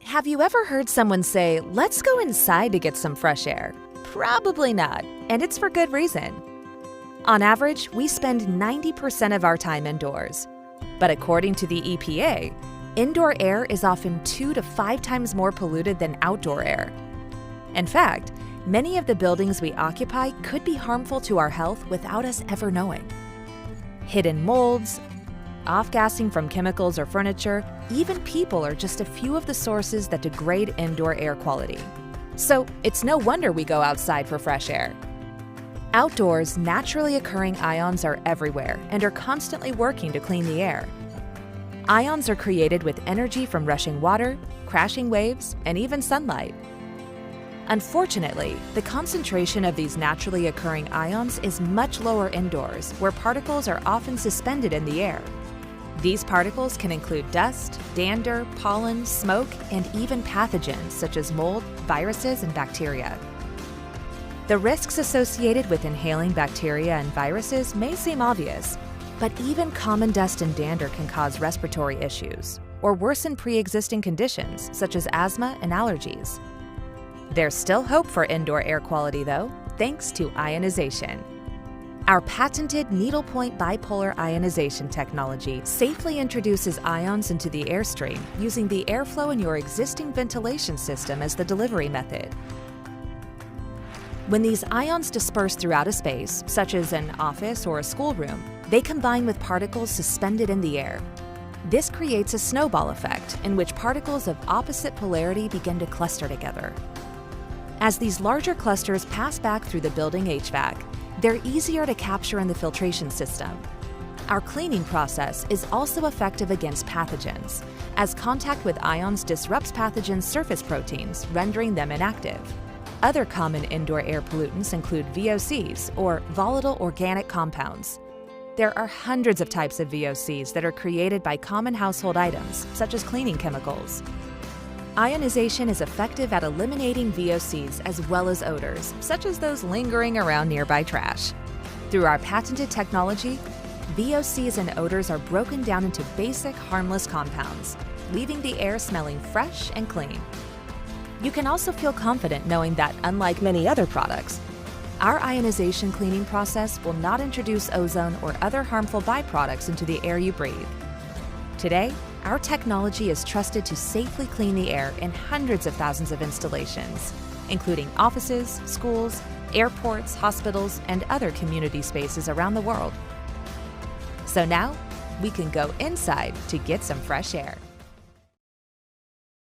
Have you ever heard someone say, "Let's go inside to get some fresh air"? Probably not, and it's for good reason. On average, we spend 90% of our time indoors. But according to the EPA, indoor air is often 2 to 5 times more polluted than outdoor air. In fact, many of the buildings we occupy could be harmful to our health without us ever knowing. Hidden molds, off-gassing from chemicals or furniture, even people are just a few of the sources that degrade indoor air quality. So it's no wonder we go outside for fresh air. Outdoors, naturally occurring ions are everywhere and are constantly working to clean the air. Ions are created with energy from rushing water, crashing waves, and even sunlight. Unfortunately, the concentration of these naturally occurring ions is much lower indoors, where particles are often suspended in the air. These particles can include dust, dander, pollen, smoke, and even pathogens such as mold, viruses, and bacteria. The risks associated with inhaling bacteria and viruses may seem obvious, but even common dust and dander can cause respiratory issues or worsen pre-existing conditions such as asthma and allergies. There's still hope for indoor air quality though, thanks to ionization. Our patented needlepoint bipolar ionization technology safely introduces ions into the airstream using the airflow in your existing ventilation system as the delivery method. When these ions disperse throughout a space, such as an office or a schoolroom, they combine with particles suspended in the air. This creates a snowball effect in which particles of opposite polarity begin to cluster together. As these larger clusters pass back through the building HVAC, they're easier to capture in the filtration system. Our cleaning process is also effective against pathogens, as contact with ions disrupts pathogens' surface proteins, rendering them inactive. Other common indoor air pollutants include VOCs, or volatile organic compounds. There are hundreds of types of VOCs that are created by common household items, such as cleaning chemicals. Ionization is effective at eliminating VOCs as well as odors, such as those lingering around nearby trash. Through our patented technology, VOCs and odors are broken down into basic, harmless compounds, leaving the air smelling fresh and clean. You can also feel confident knowing that, unlike many other products, our ionization cleaning process will not introduce ozone or other harmful byproducts into the air you breathe. Today, our technology is trusted to safely clean the air in hundreds of thousands of installations, including offices, schools, airports, hospitals, and other community spaces around the world. So now, we can go inside to get some fresh air.